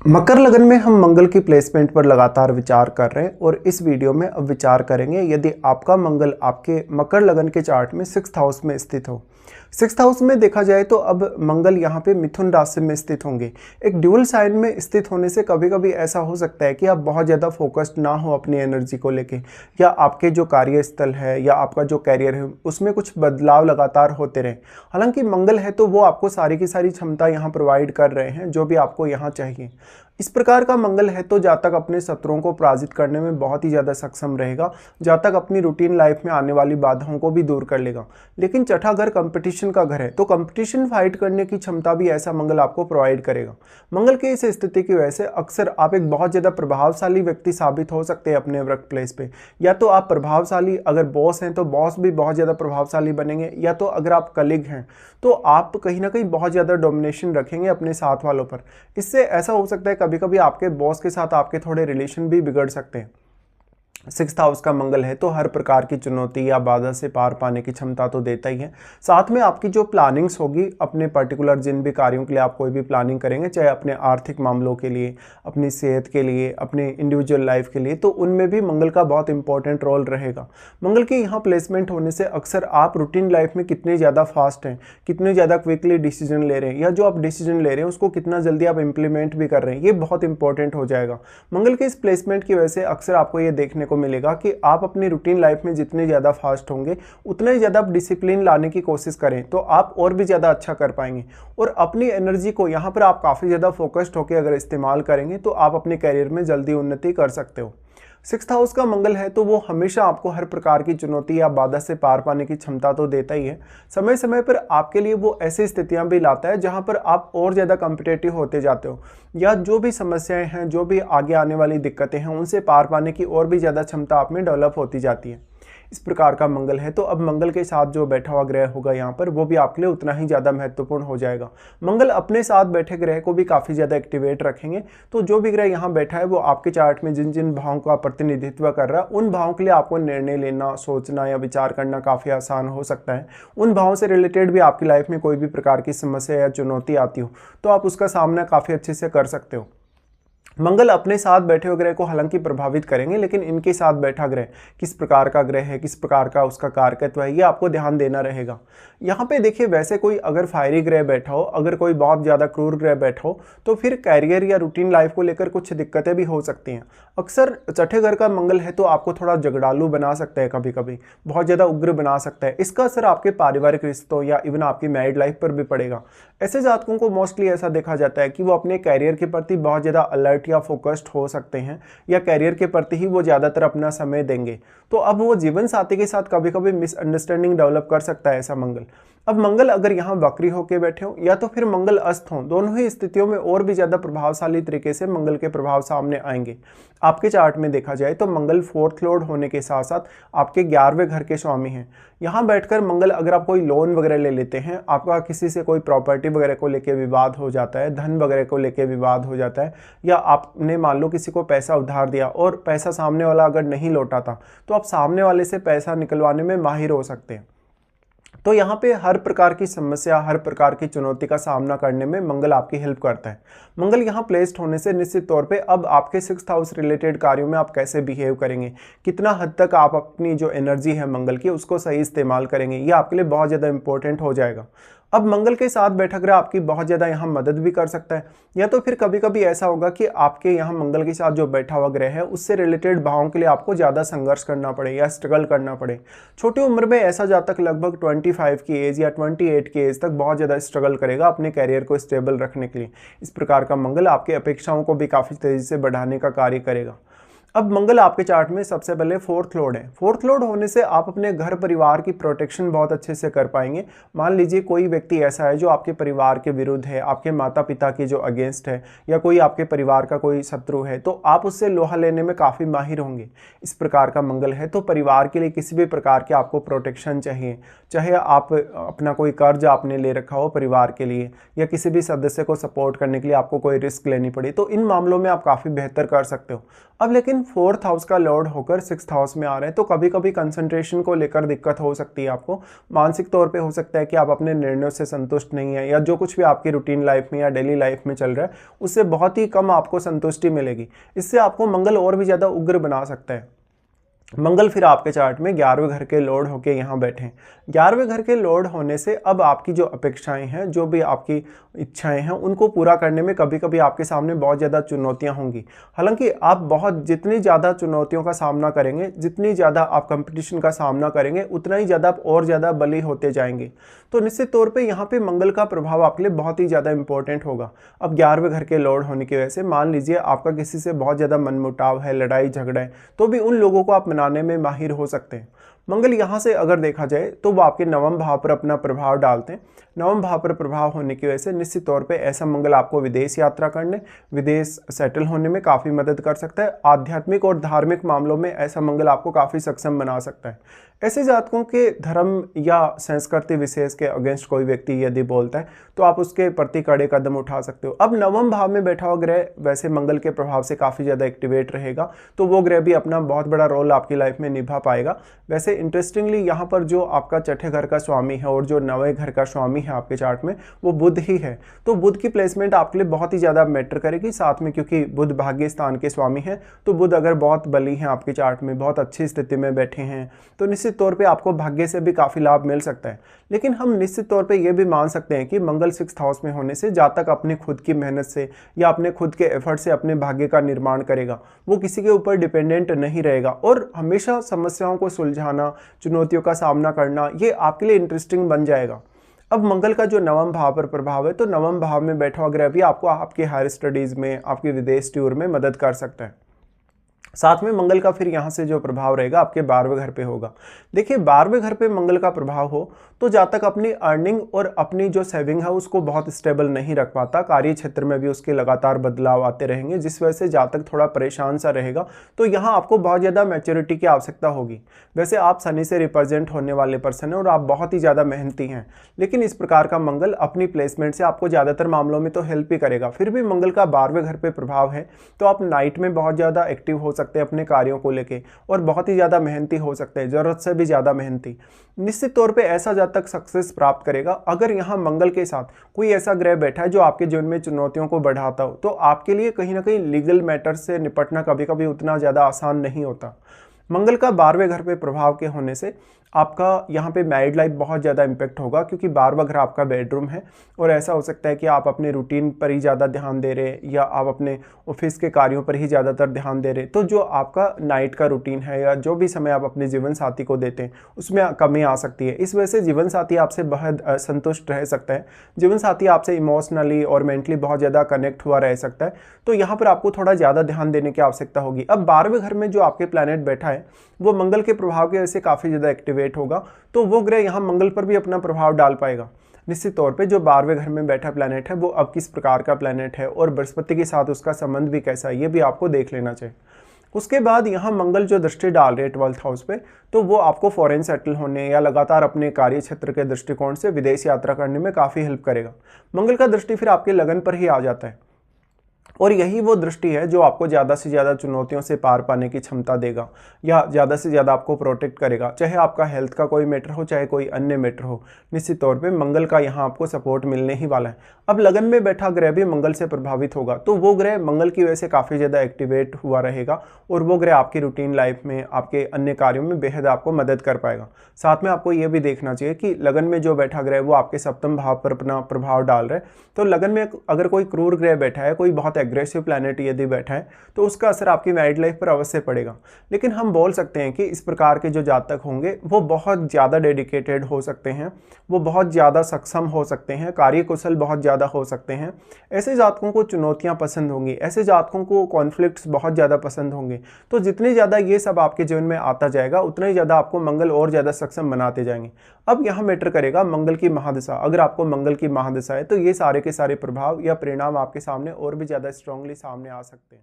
मकर लगन में हम मंगल की प्लेसमेंट पर लगातार विचार कर रहे हैं और इस वीडियो में अब विचार करेंगे यदि आपका मंगल आपके मकर लगन के चार्ट में 6th हाउस में स्थित हो। 6th हाउस में देखा जाए तो अब मंगल यहाँ पे मिथुन राशि में स्थित होंगे। एक ड्यूल साइन में स्थित होने से कभी कभी ऐसा हो सकता है कि आप बहुत ज़्यादा फोकस्ड ना हो अपनी एनर्जी को लेके, या आपके जो कार्यस्थल है या आपका जो कैरियर है उसमें कुछ बदलाव लगातार होते रहे। हालांकि मंगल है तो वो आपको सारी की सारी क्षमता यहाँ प्रोवाइड कर रहे हैं जो भी आपको यहाँ चाहिए। इस प्रकार का मंगल है तो जहाँ तक अपने शत्रुओं को पराजित करने में बहुत ही ज़्यादा सक्षम रहेगा, जहाँ तक अपनी रूटीन लाइफ में आने वाली बाधाओं को भी दूर कर लेगा। लेकिन छठा घर कंपटीशन का घर है तो कंपटीशन फाइट करने की क्षमता भी ऐसा मंगल आपको प्रोवाइड करेगा। मंगल के इस स्थिति की वजह से अक्सर आप एक बहुत ज़्यादा प्रभावशाली व्यक्ति साबित हो सकते हैं अपने वर्क प्लेस पे। या तो आप प्रभावशाली, अगर बॉस हैं तो बॉस भी बहुत ज़्यादा प्रभावशाली बनेंगे, या तो अगर आप कलीग हैं तो आप कहीं ना कहीं बहुत ज़्यादा डोमिनेशन रखेंगे अपने साथ वालों पर। इससे ऐसा हो सकता है कभी कभी आपके बॉस के साथ आपके थोड़े रिलेशन भी बिगड़ सकते हैं। 6th हाउस का मंगल है तो हर प्रकार की चुनौती या बाधा से पार पाने की क्षमता तो देता ही है। साथ में आपकी जो प्लानिंग्स होगी अपने पर्टिकुलर जिन भी कार्यों के लिए आप कोई भी प्लानिंग करेंगे, चाहे अपने आर्थिक मामलों के लिए, अपनी सेहत के लिए, अपने इंडिविजुअल लाइफ के लिए, तो उनमें भी मंगल का बहुत इंपॉर्टेंट रोल रहेगा। मंगल के यहाँ प्लेसमेंट होने से अक्सर आप रूटीन लाइफ में कितने ज़्यादा फास्ट हैं, कितने ज़्यादा क्विकली डिसीजन ले रहे हैं, या जो आप डिसीजन ले रहे हैं उसको कितना जल्दी आप इंप्लीमेंट भी कर रहे हैं, ये बहुत इंपॉर्टेंट हो जाएगा। मंगल के इस प्लेसमेंट की वजह से अक्सर आपको ये देखने को मिलेगा कि आप अपनी रूटीन लाइफ में जितने ज़्यादा फास्ट होंगे उतना ही ज़्यादा आप डिसिप्लिन लाने की कोशिश करें तो आप और भी ज़्यादा अच्छा कर पाएंगे। और अपनी एनर्जी को यहाँ पर आप काफ़ी ज़्यादा फोकस्ड होकर अगर इस्तेमाल करेंगे तो आप अपने कैरियर में जल्दी उन्नति कर सकते हो। 6th हाउस का मंगल है तो वो हमेशा आपको हर प्रकार की चुनौती या बाधा से पार पाने की क्षमता तो देता ही है। समय समय पर आपके लिए वो ऐसी स्थितियां भी लाता है जहां पर आप और ज़्यादा कॉम्पिटिटिव होते जाते हो, या जो भी समस्याएं हैं, जो भी आगे आने वाली दिक्कतें हैं, उनसे पार पाने की और भी ज़्यादा क्षमता आप में डेवलप होती जाती है। इस प्रकार का मंगल है तो अब मंगल के साथ जो बैठा हुआ ग्रह होगा यहाँ पर वो भी आपके लिए उतना ही ज़्यादा महत्वपूर्ण हो जाएगा। मंगल अपने साथ बैठे ग्रह को भी काफ़ी ज़्यादा एक्टिवेट रखेंगे। तो जो भी ग्रह यहाँ बैठा है वो आपके चार्ट में जिन जिन भावों का प्रतिनिधित्व कर रहा है उन भावों के लिए आपको निर्णय लेना, सोचना या विचार करना काफ़ी आसान हो सकता है। उन भावों से रिलेटेड भी आपकी लाइफ में कोई भी प्रकार की समस्या या चुनौती आती हो तो आप उसका सामना काफ़ी अच्छे से कर सकते हो। मंगल अपने साथ बैठे हुए ग्रह को हालांकि प्रभावित करेंगे, लेकिन इनके साथ बैठा ग्रह किस प्रकार का ग्रह है, किस प्रकार का उसका कारकत्व है, ये आपको ध्यान देना रहेगा। यहाँ पे देखिए, वैसे कोई अगर फायरी ग्रह बैठा हो, अगर कोई बहुत ज़्यादा क्रूर ग्रह बैठा हो तो फिर कैरियर या रूटीन लाइफ को लेकर कुछ दिक्कतें भी हो सकती हैं। अक्सर छठे घर का मंगल है तो आपको थोड़ा झगड़ालू बना सकता है, कभी कभी बहुत ज़्यादा उग्र बना सकता है। इसका असर आपके पारिवारिक रिश्तों या इवन आपकी मैरिड लाइफ पर भी पड़ेगा। ऐसे जातकों को मोस्टली ऐसा देखा जाता है कि वो अपने कैरियर के प्रति बहुत ज़्यादा अलर्ट या फोकस्ड हो सकते हैं, या कैरियर के प्रति ही वो ज़्यादातर अपना समय देंगे। तो अब वो जीवन साथी के साथ कभी कभी मिसअंडरस्टैंडिंग डेवलप कर सकता है ऐसा मंगल। अब मंगल अगर यहाँ वक्री होकर बैठे हो या तो फिर मंगल अस्त हो, दोनों ही स्थितियों में और भी ज़्यादा प्रभावशाली तरीके से मंगल के प्रभाव सामने आएंगे। आपके चार्ट में देखा जाए तो मंगल 4th लॉर्ड होने के साथ साथ आपके 11वें घर के स्वामी हैं। यहाँ बैठकर मंगल अगर आप कोई लोन वगैरह ले लेते हैं, आपका किसी से कोई प्रॉपर्टी वगैरह को लेके विवाद हो जाता है, धन वगैरह को लेके विवाद हो जाता है, या आपने मान लो किसी को पैसा उधार दिया और पैसा सामने वाला अगर नहीं लौटा था तो आप सामने वाले से पैसा निकलवाने में माहिर हो सकते हैं। तो यहाँ पे हर प्रकार की समस्या, हर प्रकार की चुनौती का सामना करने में मंगल आपकी हेल्प करता है। मंगल यहाँ प्लेस्ड होने से निश्चित तौर पे अब आपके 6th हाउस रिलेटेड कार्यों में आप कैसे बिहेव करेंगे, कितना हद तक आप अपनी जो एनर्जी है मंगल की उसको सही इस्तेमाल करेंगे, ये आपके लिए बहुत ज़्यादा इंपॉर्टेंट हो जाएगा। अब मंगल के साथ बैठा ग्रह आपकी बहुत ज़्यादा यहाँ मदद भी कर सकता है, या तो फिर कभी कभी ऐसा होगा कि आपके यहाँ मंगल के साथ जो बैठा हुआ ग्रह है उससे रिलेटेड भावों के लिए आपको ज़्यादा संघर्ष करना पड़े या स्ट्रगल करना पड़े। छोटी उम्र में ऐसा जातक लगभग 25 की एज या 28 की एज तक बहुत ज़्यादा स्ट्रगल करेगा अपने कैरियर को स्टेबल रखने के लिए। इस प्रकार का मंगल आपकी अपेक्षाओं को भी काफ़ी तेज़ी से बढ़ाने का कार्य करेगा। अब मंगल आपके चार्ट में सबसे पहले 4th लॉर्ड है। 4th लॉर्ड होने से आप अपने घर परिवार की प्रोटेक्शन बहुत अच्छे से कर पाएंगे। मान लीजिए कोई व्यक्ति ऐसा है जो आपके परिवार के विरुद्ध है, आपके माता पिता के जो अगेंस्ट है, या कोई आपके परिवार का कोई शत्रु है, तो आप उससे लोहा लेने में काफ़ी माहिर होंगे। इस प्रकार का मंगल है तो परिवार के लिए किसी भी प्रकार के आपको प्रोटेक्शन चाहिए, चाहे आप अपना कोई कर्ज आपने ले रखा हो परिवार के लिए, या किसी भी सदस्य को सपोर्ट करने के लिए आपको कोई रिस्क लेनी पड़े, तो इन मामलों में आप काफ़ी बेहतर कर सकते हो। अब लेकिन लेकिन 4th हाउस का लॉर्ड होकर 6th हाउस में आ रहे हैं, तो कभी कभी कंसंट्रेशन को लेकर दिक्कत हो सकती है। आपको मानसिक तौर पे हो सकता है कि आप अपने निर्णयों से संतुष्ट नहीं है, या जो कुछ भी आपकी रूटीन लाइफ में या डेली लाइफ में चल रहा है उससे बहुत ही कम आपको संतुष्टि मिलेगी। इससे आपको मंगल और भी ज़्यादा उग्र बना सकता है। मंगल फिर आपके चार्ट में 11वें घर के लॉर्ड होके यहाँ बैठे हैं। 11वें घर के लॉर्ड होने से अब आपकी जो अपेक्षाएं हैं, जो भी आपकी इच्छाएं हैं, उनको पूरा करने में कभी कभी आपके सामने बहुत ज़्यादा चुनौतियां होंगी। हालांकि आप जितनी ज़्यादा चुनौतियों का सामना करेंगे, जितनी ज़्यादा आप कंपटीशन का सामना करेंगे, उतना ही ज़्यादा आप और ज़्यादा बली होते जाएंगे। तो निश्चित तौर पर यहाँ पे मंगल का प्रभाव आपके लिए बहुत ही ज़्यादा इंपॉर्टेंट होगा। अब 11वें घर के लॉर्ड होने की वजह से मान लीजिए आपका किसी से बहुत ज़्यादा मनमुटाव है, लड़ाई झगड़ा है, तो भी उन लोगों को आप मनाने में माहिर हो सकते हैं। मंगल यहाँ से अगर देखा जाए तो वो आपके नवम भाव पर अपना प्रभाव डालते हैं। नवम भाव पर प्रभाव होने की वजह से निश्चित तौर पे ऐसा मंगल आपको विदेश यात्रा करने, विदेश सेटल होने में काफ़ी मदद कर सकता है। आध्यात्मिक और धार्मिक मामलों में ऐसा मंगल आपको काफ़ी सक्षम बना सकता है। ऐसे जातकों के धर्म या संस्कृति विशेष के अगेंस्ट कोई व्यक्ति यदि बोलता है तो आप उसके प्रति कड़े कदम उठा सकते हो। अब नवम भाव में बैठा हुआ ग्रह वैसे मंगल के प्रभाव से काफ़ी ज़्यादा एक्टिवेट रहेगा, तो वो ग्रह भी अपना बहुत बड़ा रोल आपकी लाइफ में निभा पाएगा। वैसे इंटरेस्टिंगली यहाँ पर जो आपका छठे घर का स्वामी है और जो नवे घर का स्वामी है आपके चार्ट में, वो बुध ही है। तो बुध की प्लेसमेंट आपके लिए बहुत ही ज़्यादा मैटर करेगी। साथ में क्योंकि बुध भाग्य स्थान के स्वामी हैं, तो बुध अगर बहुत बली हैं आपके चार्ट में, बहुत अच्छी स्थिति में बैठे हैं, तो निश्चित तौर पे आपको भाग्य से भी काफ़ी लाभ मिल सकता है। लेकिन हम निश्चित तौर पे ये भी मान सकते हैं कि मंगल 6th हाउस में होने से जातक अपने खुद की मेहनत से या अपने खुद के एफर्ट से अपने भाग्य का निर्माण करेगा। वो किसी के ऊपर डिपेंडेंट नहीं रहेगा और हमेशा समस्याओं को सुलझाना, चुनौतियों का सामना करना, ये आपके लिए इंटरेस्टिंग बन जाएगा। अब मंगल का जो नवम भाव पर प्रभाव है, तो नवम भाव में बैठा हुआ ग्रह भी आपको आपके हायर स्टडीज़ में, आपके विदेश टूर में मदद कर सकता है। साथ में मंगल का फिर यहाँ से जो प्रभाव रहेगा आपके 12वें घर पे होगा। देखिए 12वें घर पे मंगल का प्रभाव हो तो जातक अपनी अर्निंग और अपनी जो सेविंग है उसको बहुत स्टेबल नहीं रख पाता। कार्य क्षेत्र में भी उसके लगातार बदलाव आते रहेंगे, जिस वजह से जातक थोड़ा परेशान सा रहेगा। तो यहाँ आपको बहुत ज़्यादा मैच्योरिटी की आवश्यकता होगी। वैसे आप शनि से रिप्रेजेंट होने वाले पर्सन हैं और आप बहुत ही ज़्यादा मेहनती हैं, लेकिन इस प्रकार का मंगल अपनी प्लेसमेंट से आपको ज़्यादातर मामलों में तो हेल्प ही करेगा। फिर भी मंगल का 12वें घर पर प्रभाव है, तो आप नाइट में बहुत ज़्यादा एक्टिव हो सकते हैं अपने कार्यों को लेके और बहुत ही ज़्यादा मेहनती हो सकते हैं, ज़रूरत से भी ज़्यादा मेहनती। निश्चित तौर पे ऐसा जातक सक्सेस प्राप्त करेगा। अगर यहाँ मंगल के साथ कोई ऐसा ग्रह बैठा है जो आपके जीवन में चुनौतियों को बढ़ाता हो, तो आपके लिए कहीं ना कहीं लीगल मैटर से निपटना कभी कभी उतना ज़्यादा आसान नहीं होता। मंगल का 12वें घर पे प्रभाव के होने से आपका यहाँ पे मैरिड लाइफ बहुत ज़्यादा इम्पैक्ट होगा, क्योंकि 12वां घर आपका बेडरूम है और ऐसा हो सकता है कि आप अपने रूटीन पर ही ज़्यादा ध्यान दे रहे या आप अपने ऑफिस के कार्यों पर ही ज़्यादातर ध्यान दे रहे, तो जो आपका नाइट का रूटीन है या जो भी समय आप अपने जीवन साथी को देते हैं उसमें कमी आ सकती है। इस वजह से जीवन साथी आपसे बहुत असंतुष्ट रह सकता है, जीवन साथी आपसे इमोशनली और मेंटली बहुत ज़्यादा कनेक्ट हुआ रह सकता है। तो यहाँ पर आपको थोड़ा ज़्यादा ध्यान देने की आवश्यकता होगी। अब 12वें घर में जो आपके प्लैनेट बैठा है वो मंगल के प्रभाव की वजह से काफ़ी ज़्यादा एक्टिवेट होगा, तो वो ग्रह यहाँ मंगल पर भी अपना प्रभाव डाल पाएगा। निश्चित तौर पे जो 12वें घर में बैठा प्लैनेट है वो अब किस प्रकार का प्लैनेट है और बृहस्पति के साथ उसका संबंध भी कैसा है, ये भी आपको देख लेना चाहिए। उसके बाद यहाँ मंगल जो दृष्टि डाल रहे हैं 12th हाउस पे, तो वो आपको फॉरेन सेटल होने या लगातार अपने कार्य क्षेत्र के दृष्टिकोण से विदेश यात्रा करने में काफ़ी हेल्प करेगा। मंगल का दृष्टि फिर आपके लगन पर ही आ जाता है और यही वो दृष्टि है जो आपको ज़्यादा से ज़्यादा चुनौतियों से पार पाने की क्षमता देगा या ज़्यादा से ज़्यादा आपको प्रोटेक्ट करेगा। चाहे आपका हेल्थ का कोई मैटर हो, चाहे कोई अन्य मैटर हो, निश्चित तौर पे मंगल का यहाँ आपको सपोर्ट मिलने ही वाला है। अब लगन में बैठा ग्रह भी मंगल से प्रभावित होगा, तो वो ग्रह मंगल की वजह से काफ़ी ज़्यादा एक्टिवेट हुआ रहेगा और वो ग्रह आपकी रूटीन लाइफ में, आपके अन्य कार्यों में बेहद आपको मदद कर पाएगा। साथ में आपको ये भी देखना चाहिए कि लगन में जो बैठा ग्रह वो आपके 7वें भाव पर अपना प्रभाव डाल रहा है। तो लगन में अगर कोई क्रूर ग्रह बैठा है, कोई बहुत एग्रेसिव प्लैनेट यदि बैठा है, तो उसका असर आपकी मैरिड लाइफ पर अवश्य पड़ेगा। लेकिन हम बोल सकते हैं कि इस प्रकार के जो जातक होंगे वो बहुत ज़्यादा डेडिकेटेड हो सकते हैं, वो बहुत ज़्यादा सक्षम हो सकते हैं, कार्यकुशल बहुत ज़्यादा हो सकते हैं। ऐसे जातकों को चुनौतियाँ पसंद होंगी, ऐसे जातकों को कॉन्फ्लिक्ट्स बहुत ज़्यादा पसंद होंगे। तो जितनी ज़्यादा ये सब आपके जीवन में आता जाएगा उतना ही ज़्यादा आपको मंगल और ज़्यादा सक्षम बनाते जाएंगे। अब यहाँ मैटर करेगा मंगल की महादशा। अगर आपको मंगल की महादशा है तो ये सारे के सारे प्रभाव या परिणाम आपके सामने और भी ज़्यादा स्ट्रांगली सामने आ सकते हैं।